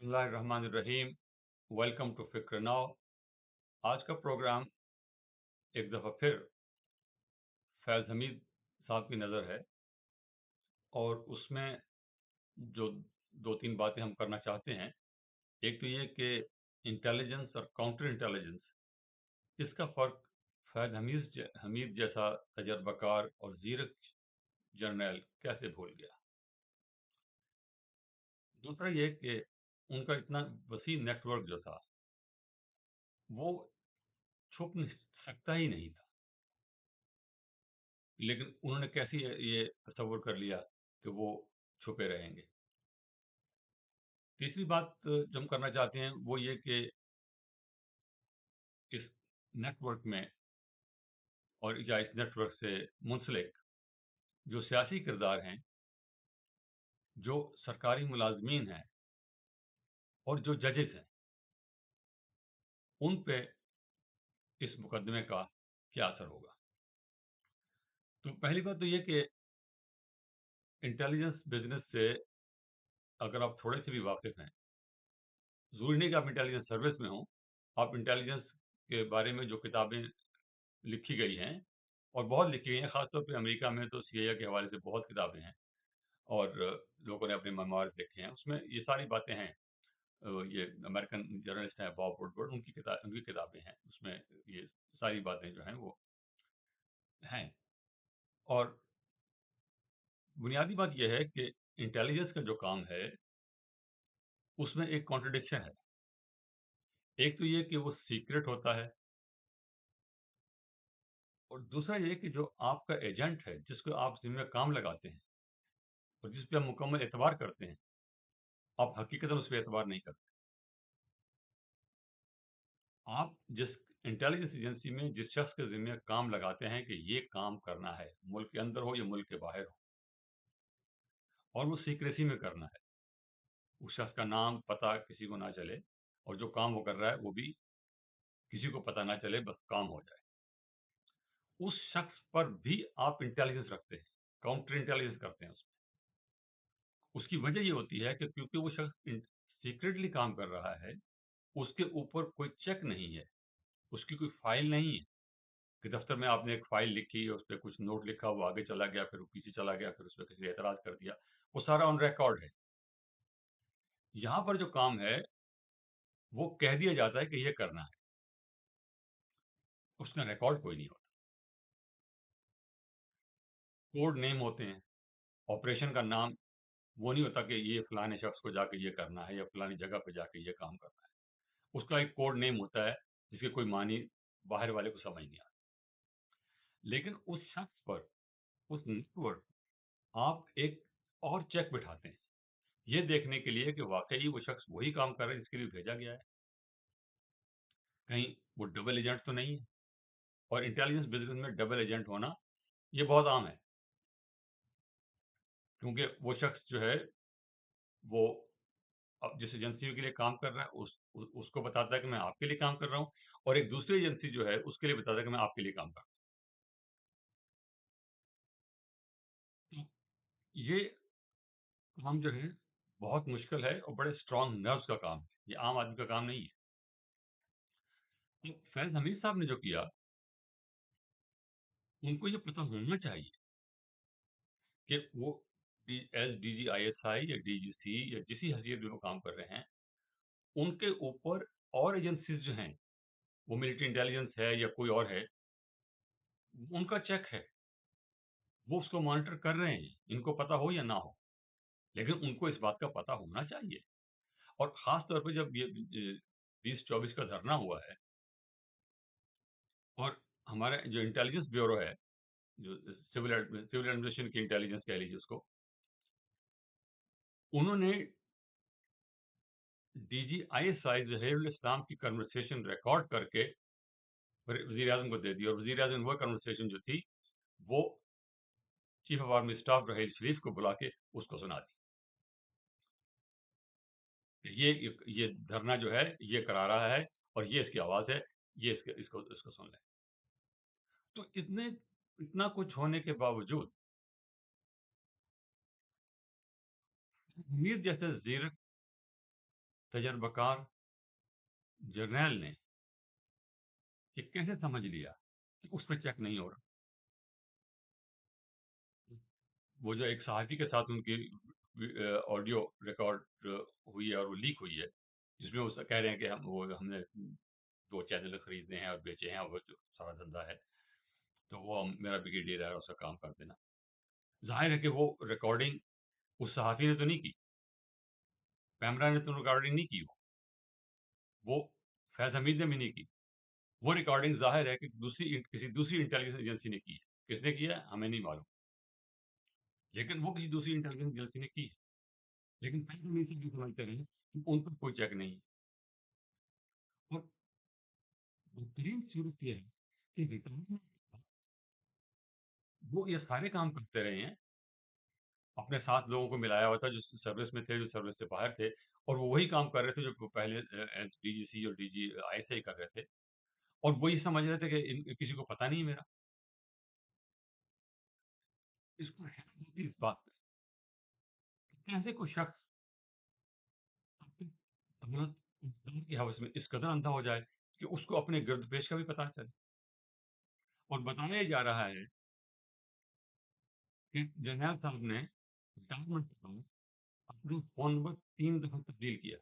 बिस्मिल्लाहिर्रहमानिर्रहीम। Welcome to फिक्र now. आज का प्रोग्राम एक दफ़ा फिर फैज़ हमीद साहब की नज़र है और उसमें जो दो तीन बातें हम करना चाहते हैं। एक तो ये कि इंटेलिजेंस और काउंटर इंटेलिजेंस, इसका फ़र्क फैज़ हमीद जैसा तजर्बाकार और ज़ीरक जर्नल कैसे भूल गया। दूसरा ये कि उनका इतना वसी नेटवर्क जो था वो छुप नहीं सकता ही नहीं था, लेकिन उन्होंने कैसे ये तस्वुर कर लिया कि वो छुपे रहेंगे। तीसरी बात जो हम करना चाहते हैं वो ये कि इस नेटवर्क में और या इस नेटवर्क से मुंसलिक जो सियासी किरदार हैं, जो सरकारी मुलाजमीन हैं और जो जजेस हैं, उन पे इस मुकदमे का क्या असर होगा। तो पहली बात तो ये कि इंटेलिजेंस बिजनेस से अगर आप थोड़े से भी वाकिफ हैं, जरूरी नहीं कि आप इंटेलिजेंस सर्विस में हों, आप इंटेलिजेंस के बारे में जो किताबें लिखी गई हैं और बहुत लिखी गई हैं, खासतौर पे अमेरिका में तो सीआईए के हवाले से बहुत किताबें हैं और लोगों ने अपने मेमोइर्स लिखे हैं, उसमें ये सारी बातें हैं। ये अमेरिकन जर्नलिस्ट हैं बॉब वुडवर्ड, उनकी किताबें हैं, उसमें ये सारी बातें जो हैं वो हैं। और बुनियादी बात यह है कि इंटेलिजेंस का जो काम है उसमें एक कॉन्ट्रडिक्शन है। एक तो ये कि वो सीक्रेट होता है और दूसरा ये कि जो आपका एजेंट है, जिसको आप जिम्मे काम लगाते हैं और जिस पे आप मुकम्मल एतबार करते हैं, आप हकीकत में उस पर एतबार नहीं करते। आप जिस इंटेलिजेंस एजेंसी में जिस शख्स के जिम्मे काम लगाते हैं कि ये काम करना है, मुल्क के अंदर हो या मुल्क के बाहर हो, और वो सीक्रेसी में करना है, उस शख्स का नाम पता किसी को ना चले और जो काम वो कर रहा है वो भी किसी को पता ना चले, बस काम हो जाए, उस शख्स पर भी आप इंटेलिजेंस रखते हैं, काउंटर इंटेलिजेंस करते हैं उसकी वजह ये होती है कि क्योंकि वो शख्स सीक्रेटली काम कर रहा है, उसके ऊपर कोई चेक नहीं है, उसकी कोई फाइल नहीं है कि दफ्तर में आपने एक फाइल लिखी, उस पर कुछ नोट लिखा, वो आगे चला गया, फिर वो पीछे चला गया, फिर उस पर किसी ने एतराज कर दिया, वो सारा ऑन रिकॉर्ड है। यहाँ पर जो काम है वो कह दिया जाता है कि ये करना है, उसका रिकॉर्ड कोई नहीं होता। कोड नेम होते हैं, ऑपरेशन का नाम वो नहीं होता कि ये फलाने शख्स को जाके ये करना है या फलानी जगह पे जाके ये काम करना है, उसका एक कोड नेम होता है जिसके कोई मानी बाहर वाले को समझ नहीं आता। लेकिन उस शख्स पर, उस नेटवर्क, आप एक और चेक बिठाते हैं, ये देखने के लिए कि वाकई वो शख्स वही काम कर रहा है जिसके लिए भेजा गया है, कहीं वो डबल एजेंट तो नहीं है। और इंटेलिजेंस बिजनेस में डबल एजेंट होना ये बहुत आम है, क्योंकि वो शख्स जो है वो अब जिस एजेंसी के लिए काम कर रहा है उसको बताता है कि मैं आपके लिए काम कर रहा हूँ, और एक दूसरी एजेंसी जो है उसके लिए बताता है कि मैं आपके लिए काम कर रहा हूँ। ये काम जो है बहुत मुश्किल है और बड़े स्ट्रांग नर्व्स का काम है, ये आम आदमी का काम नहीं है। तो फैज हमीद साहब ने जो किया, उनको ये पता होना चाहिए कि वो S D G I S I या डी जी सी या जिस हैसियत में वो काम कर रहे हैं, उनके ऊपर और एजेंसीज जो हैं, वो मिलिट्री इंटेलिजेंस है या कोई और है, उनका चेक है, वो उसको मॉनिटर कर रहे हैं, इनको पता हो या ना हो, लेकिन उनको इस बात का पता होना चाहिए। और खास तौर पे जब ये 2024 का धरना हुआ है और हमारे जो इंटेलिजेंस ब्यूरो है, जो सिविल एडमिनिस्ट्रेशन की इंटेलिजेंस कह लीजिए उसको, उन्होंने DGISI जहीरुल इस्लाम की कन्वर्सेशन रिकॉर्ड करके वजीर आजम को दे दी, और वजीर आजम वो कन्वर्सेशन जो थी वो chief of army staff Raheel Sharif को बुला के उसको सुना दी। ये धरना जो है ये करा रहा है और ये इसकी आवाज है, ये इसको सुन लें। तो इतना कुछ होने के बावजूद मीर जैसे जीरक तजर्बाकार जर्नैल ने ये कैसे समझ लिया कि उस पर चेक नहीं हो रहा? वो जो एक सहाफ़ी के साथ उनकी ऑडियो रिकॉर्ड हुई है और वो लीक हुई है, जिसमें वो कह रहे हैं कि हमने 2 चैनल खरीदे हैं और बेचे हैं और वो जो सारा धंधा है, तो वो मेरा ब्रिगेडियर है, उसका काम कर देना। ज़ाहिर है कि वो रिकॉर्डिंग उस सहाफ़ी ने तो नहीं की, पैमरा ने तो रिकॉर्डिंग नहीं की वो फैज़ हमीद ने भी नहीं की। वो रिकॉर्डिंग ज़ाहिर है कि किसी दूसरी इंटेलिजेंस एजेंसी ने की है। किसने किया है हमें नहीं मालूम, लेकिन वो किसी दूसरी इंटेलिजेंस एजेंसी ने की है। लेकिन फैज़ हमीद से जो समझते रहे कि उन पर कोई चेक नहीं है। और बेहतरीन सूरत ये है कि रिटायरमेंट के बाद वो ये सारे काम करते रहे हैं, अपने साथ लोगों को मिलाया हुआ था जो सर्विस में थे, जो सर्विस से बाहर थे, और वो वही काम कर रहे थे जो पहले डीजीसी और डीजी आईएसआई कर रहे थे, और वो ये समझ रहे थे कि किसी को पता नहीं है मेरा। इसको हैरानी होती है इस बात पे कि कैसे कोई शख्स अपनी दौलत इक़्तिदार की हवस में इस कदर अंधा हो जाए कि उसको अपने गिरद-पेश का भी पता चले। और बताया जा रहा है कि जरनैल साहब ने रिटायरमेंट के बाद अपना फ़ोन नंबर 3 दफ़ा तब्दील किया।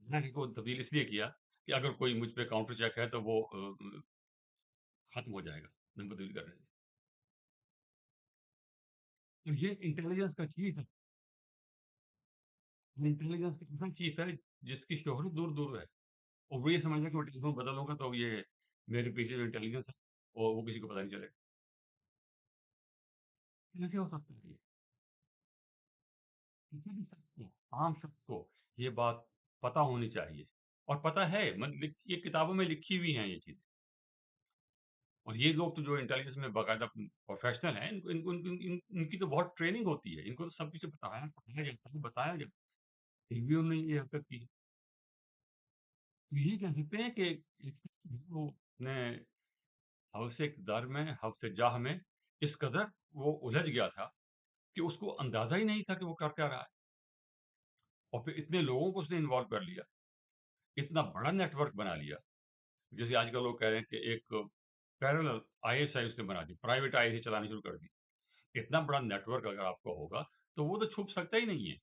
हालाँकि वो तब्दील इसलिए किया कि अगर कोई मुझ पे काउंटर चेक है तो वो खत्म हो जाएगा नंबर तब्दील करने से। तो ये इंटेलिजेंस का चीफ है, इंटेलिजेंस का ऐसा चीफ है जिसकी शोहरत दूर-दूर है, और वो ये समझ कि मैं टेलीफ़ोन बदलूँगा तो ये मेरे पीछे जो इंटेलिजेंस है और वो किसी को पता नहीं चलेगा। कैसे हो सकता है ये? किसी भी शख्स को, आम शख्स को ये बात पता होनी चाहिए, और पता है, ये किताबों में लिखी हुई हैं ये चीज़ें। और ये लोग तो जो इंटेलिजेंस में बाकायदा प्रोफेशनल हैं, इनकी तो बहुत ट्रेनिंग होती है, इनको तो सब कुछ पढ़ाया जाता है, बताया जाता है, फिर भी उन्होंने ये हरकत की है। तो ये कह सकते हैं कि एक शख्स जो है वो अपने हवस इक़्तिदार में, हवस जाह में इस कदर वो उलझ गया था कि उसको अंदाज़ा ही नहीं था कि वो कर क्या रहा है, और फिर इतने लोगों को उसने इन्वॉल्व कर लिया, इतना बड़ा नेटवर्क बना लिया। जैसे आजकल लोग कह रहे हैं कि एक पैरेलल आईएसआई उसने बना दी, प्राइवेट आईएसआई चलानी शुरू कर दी। इतना बड़ा नेटवर्क अगर आपका होगा तो वो तो छुप सकता ही नहीं है।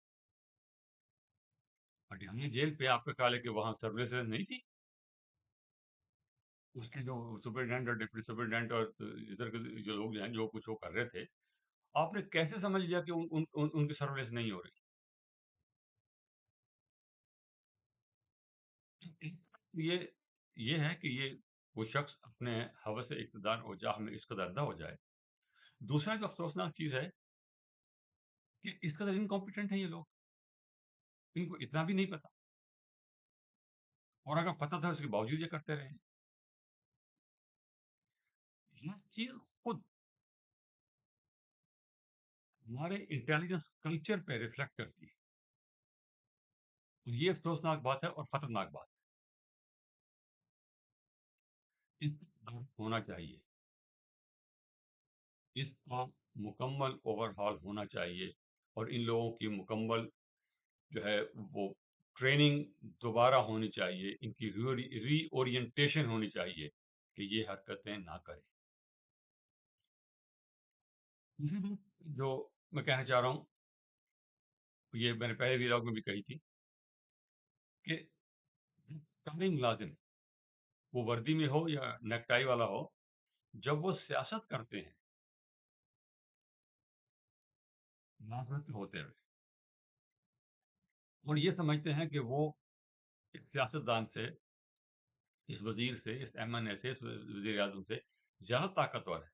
पटियाला जेल पे आपका ख्याल है कि वहाँ सर्विलेंस नहीं थी? उसके जो सुपरिटेंडेंट और डिप्टी सुपरिटेंडेंट और इधर के जो लोग हैं जो कुछ वो कर रहे थे, आपने कैसे समझ लिया कि उनकी सर्विलेंस नहीं हो रही? ये ये है कि ये वो शख्स अपने हवस इक़्तिदार और जाह में इस कदर अंधा हो जाए। दूसरा जो अफ़सोसनाक चीज़ है कि इस कदर इनकॉम्पिटेंट हैं ये लोग, इनको इतना भी नहीं पता, और अगर पता था उसके बावजूद ये करते रहे। ये चीज़ खुद हमारे इंटेलिजेंस कल्चर पे रिफ्लेक्ट करती है। तो ये अफ़सोसनाक बात है और ख़तरनाक बात है। इसका होना चाहिए, इसका मुकम्मल ओवरहॉल होना चाहिए, और इन लोगों की मुकम्मल जो है वो ट्रेनिंग दोबारा होनी चाहिए, इनकी रीओरिएंटेशन होनी चाहिए कि ये हरकतें ना करें। दूसरी बात जो मैं कहना चाह रहा हूँ, ये मैंने पहले व्लॉग में भी कही थी कि सरकारी मुलाजिम, वो वर्दी में हो या नेकटाई वाला हो, जब वो सियासत करते हैं, मुलाजमत में होते हुए, और ये समझते हैं कि वो इस सियासतदान से, इस वजीर से, इस एमएनए से, इस वजीर आजम से ज़्यादा ताकतवर है,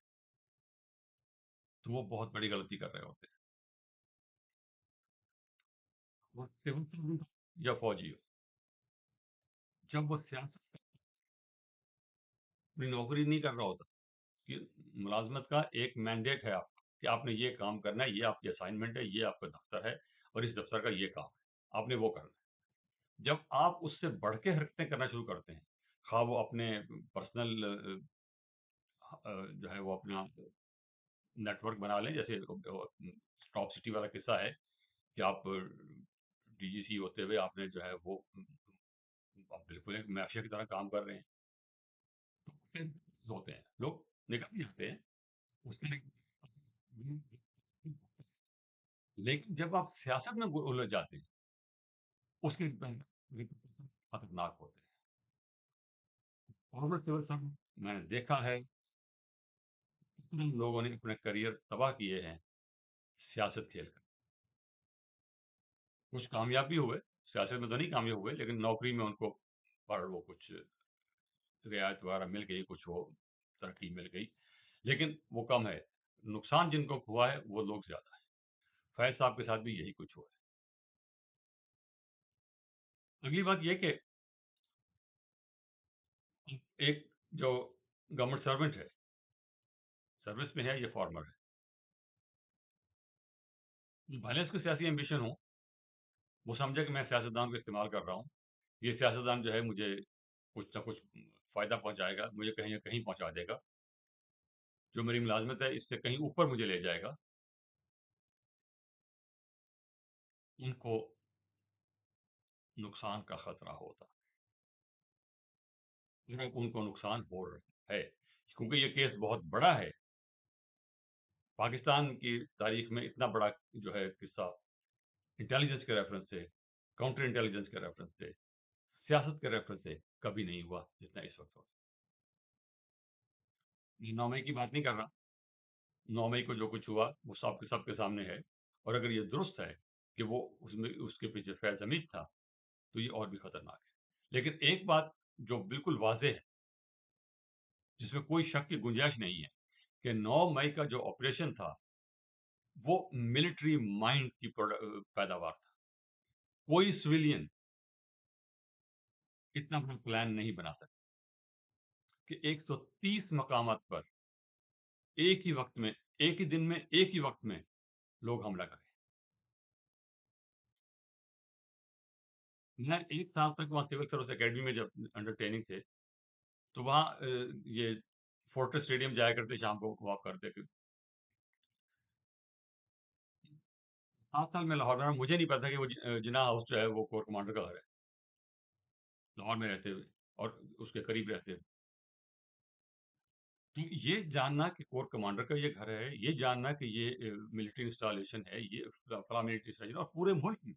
तो वो बहुत बड़ी गलती कर रहे होते हैं। वो सिविल सर्वेंट या फौजी हो, जब वो सियासत अपनी नौकरी नहीं कर रहा होता, कि मुलाजमत का एक मैंडेट है आपका कि आपने ये काम करना है, ये आपकी असाइनमेंट है, ये आपका दफ्तर है, और इस दफ्तर का ये काम है, आपने वो करना है। जब आप उससे बढ़ के हरकतें करना शुरू करते हैं, खा वो अपने पर्सनल जो है वो अपना नेटवर्क बना लें, जैसे टॉप सिटी वाला किस्सा है कि आप DGC होते हुए आपने जो है वो आप बिल्कुल एक माफिया की तरह काम कर रहे हैं। तो फिर होते हैं लोग निकल भी जाते हैं उसके लिए। लेकिन जब आप सियासत में उलझ जाते हैं उसके रिpercussions खतरनाक होते हैं। फॉरवर्ड सिविल सर्विस मैंने देखा है कितने लोगों ने अपने करियर तबाह किए हैं सियासत खेल कर। कुछ कामयाब भी हुए, सियासत में तो नहीं कामयाब हुए, लेकिन नौकरी में उनको पर वो कुछ रियायत वगैरह मिल गई, कुछ वो तरक्की मिल गई, लेकिन वो कम है। नुकसान जिनको हुआ है वो लोग ज्यादा है। फैज साहब के साथ भी यही कुछ हुआ है। अगली बात यह कि एक जो गवर्नमेंट सर्वेंट है, सर्विस में है, ये फॉर्मर है, भले उसको सियासी एम्बिशन हो, वो समझे कि मैं सियासतदान को इस्तेमाल कर रहा हूँ, ये सियासतदान जो है मुझे कुछ ना कुछ फायदा पहुंचाएगा, मुझे कहीं ना कहीं पहुंचा देगा, जो मेरी मुलाजमत है इससे कहीं ऊपर मुझे ले जाएगा। उनको नुकसान का खतरा होता है, उनको नुकसान हो रहा है, क्योंकि ये केस बहुत बड़ा है। पाकिस्तान की तारीख में इतना बड़ा जो है किस्सा इंटेलिजेंस के रेफरेंस से, काउंटर इंटेलिजेंस के रेफरेंस से, सियासत के रेफरेंस से कभी नहीं हुआ जितना इस वक्त हो। 9 मई की बात नहीं कर रहा, 9 मई को जो कुछ हुआ वो सबके सामने है, और अगर ये दुरुस्त है कि वो उसमें उसके पीछे फैज हमीद था तो ये और भी खतरनाक है। लेकिन एक बात जो बिल्कुल वाजे है, जिसमें कोई शक की गुंजाइश नहीं है, कि 9 मई का जो ऑपरेशन था वो मिलिट्री माइंड की पैदावार था। कोई सिविलियन इतना बड़ा प्लान नहीं बना सकता कि 130 मकामात पर एक ही वक्त में, एक ही दिन में, एक ही वक्त में लोग हमला करें। मैं 1 साल तक वहाँ सिविल सर्विस एकेडमी में जब अंडर ट्रेनिंग थे, तो वहाँ ये फोर्ट्रेस स्टेडियम जाया करते, शाम को वॉक करते थे। 7 साल में लाहौर में, मुझे नहीं पता कि वो जिना हाउस जो है वो कोर कमांडर का घर है, लाहौर में रहते हुए और उसके करीब रहते हुए। तो ये जानना कि कोर कमांडर का ये घर है, ये जानना कि ये मिलिट्री इंस्टॉलेशन है, ये फला मिलिट्री इंस्टॉलेशन, और पूरे मुल्क में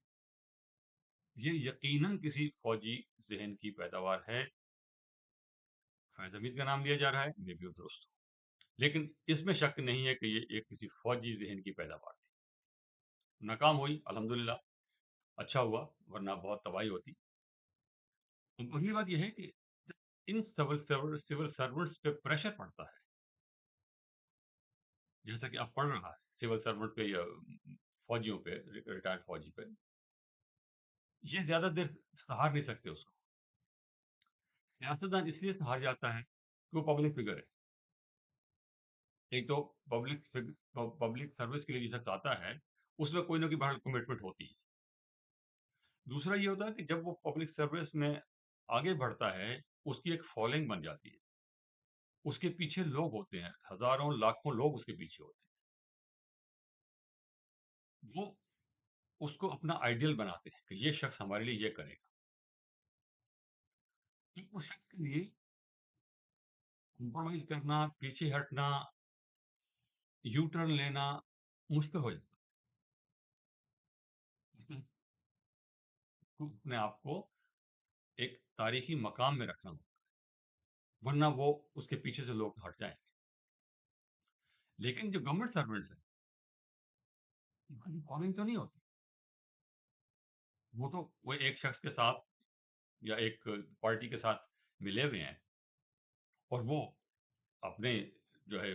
ये यकीनन किसी फौजी जहन की पैदावार है। फैज हमीद का नाम लिया जा रहा है, मे भी दुरुस्त हो, लेकिन इसमें शक नहीं है कि ये एक किसी फौजी जहन की पैदावार थी। नाकाम हुई, अल्हम्दुलिल्लाह, अच्छा हुआ, वरना बहुत तबाही होती। तो अगली बात यह है कि इन सिविल सर्वेंट्स पे प्रेशर पड़ता है, जैसा कि अब पड़ रहा है सिविल सर्वेंट पे या फौजियों पे, रिटायर्ड फौजी पे, ये ज्यादा देर सहार नहीं सकते उसको। सियासतदान इसलिए सहार जाता है कि वो पब्लिक फिगर है। एक तो पब्लिक सर्विस के लिए जो शख्स आता है उसमें कोई ना कोई बड़ा कमिटमेंट होती है। दूसरा ये होता है कि जब वो पब्लिक सर्विस में आगे बढ़ता है, उसकी एक फॉलोइंग बन जाती है, उसके पीछे लोग होते हैं, हजारों लाखों लोग उसके पीछे होते हैं। वो उसको अपना आइडियल बनाते हैं कि ये शख्स हमारे लिए ये करेगा। तो उस शख्स के लिए कॉम्प्रोमाइज करना, पीछे हटना, यू टर्न लेना मुश्किल हो जाता है। तो अपने आप को एक तारीखी मकाम में रखना होगा, वरना वो उसके पीछे से लोग हट जाएंगे। लेकिन जो गवर्नमेंट सर्वेंट्स है, उनकी फॉलोइंग तो नहीं होती। वो एक शख्स के साथ या एक पार्टी के साथ मिले हुए हैं, और वो अपने जो है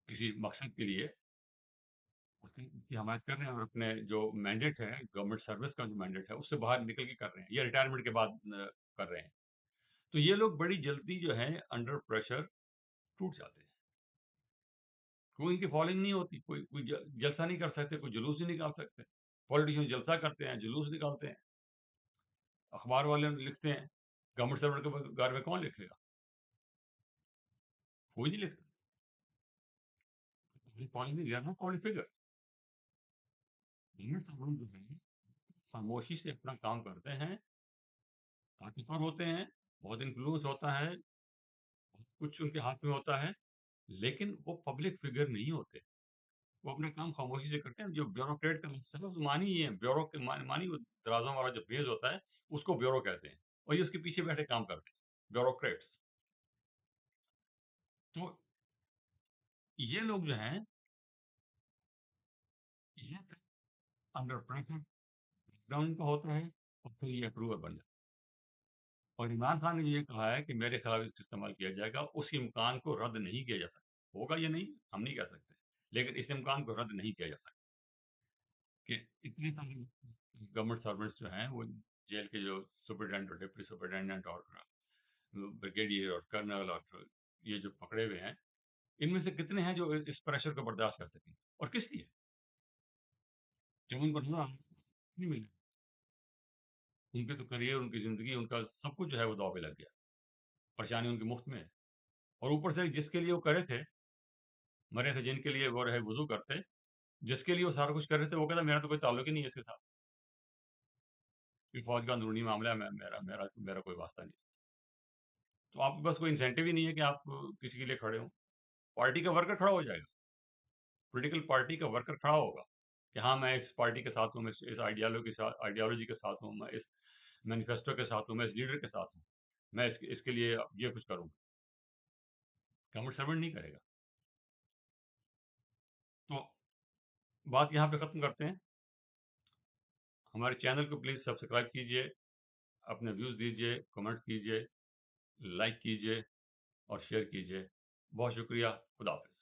किसी मकसद के लिए उसकी हमायत कर रहे हैं, और अपने जो मैंडेट है, गवर्नमेंट सर्विस का जो मैंडेट है, उससे बाहर निकल के कर रहे हैं या रिटायरमेंट के बाद कर रहे हैं। तो ये लोग बड़ी जल्दी जो है अंडर प्रेशर टूट जाते हैं, कोई इनकी फॉलोइंग नहीं होती, कोई कोई जलसा नहीं कर सकते, कोई जुलूस नहीं निकाल सकते। पॉलिटिशियन जलसा करते हैं, जुलूस निकालते हैं, अखबार वाले लिखते हैं। गवर्नमेंट सर्वेंट के बारे में कौन लिखेगा? कोई नहीं लिखता। पॉलिटिशियन फिगर, गवर्नमेंट सर्वेंट जो है खामोशी से अपना काम करते हैं, ताकतवर होते हैं, बहुत इन्फ्लुएंस होता है, कुछ उनके हाथ में होता है, लेकिन वो पब्लिक फिगर नहीं होते। वो अपना काम खामोशी से करते हैं। जो ब्यूरोक्रेट का सब मानी ही है, ब्यूरो के मानी वो दराजों वाला जो बेस होता है, उसको ब्यूरो कहते हैं, और ये उसके पीछे बैठे काम करते हैं, ब्यूरोक्रेट्स। तो ये लोग जो हैं, ये अंडर प्रेशर डाउन का होता है, और फिर ये अप्रूवर बन जाता है। और इमरान खान ने ये कहा है कि मेरे खिलाफ इसका इस्तेमाल किया जाएगा, उस इम्कान को रद्द नहीं किया जा सकता। होगा ये नहीं, हम नहीं कह सकते, लेकिन इस इम्कान को रद्द नहीं किया जा सकता कि इतने सारे गवर्नमेंट सर्वेंट्स जो हैं, वो जेल के जो सुपरिटेंडेंट और डिप्टी सुपरिटेंडेंट और ब्रिगेडियर और कर्नल और ये जो पकड़े हुए हैं, इनमें से कितने हैं जो इस प्रेशर को बर्दाश्त कर सकें, और किस लिए? जब उनको नहीं मिले, उनके तो करियर, उनकी ज़िंदगी, उनका सब कुछ जो है वो दाव पे लग गया, परेशानी उनकी मुफ्त में है। और ऊपर से जिसके लिए वो करे थे, मरे थे जिनके लिए वो रहे वजू करते, जिसके लिए वो सारा कुछ कर रहे थे, वो कहता मेरा तो कोई ताल्लुक ही नहीं है इसके साथ, कि फौज का अंदरूनी मामला है, मेरा मेरा मेरा कोई वास्ता नहीं। तो आपके पास कोई इंसेंटिव ही नहीं है कि आप किसी के लिए खड़े हो। पार्टी का वर्कर खड़ा हो जाएगा, पॉलिटिकल पार्टी का वर्कर खड़ा होगा कि हाँ, मैं इस पार्टी के साथ हूँ, मैं इस आइडियोलॉजी के साथ हूँ, मैं इस मैनिफेस्टो के साथ हूँ, मैं इस लीडर के साथ हूँ, मैं इसके लिए ये कुछ करूँगा। गवर्नमेंट सर्वेंट नहीं करेगा। तो बात यहाँ पे ख़त्म करते हैं। हमारे चैनल को प्लीज़ सब्सक्राइब कीजिए, अपने व्यूज़ दीजिए, कमेंट कीजिए, लाइक कीजिए और शेयर कीजिए। बहुत शुक्रिया। खुदा हाफ़िज़।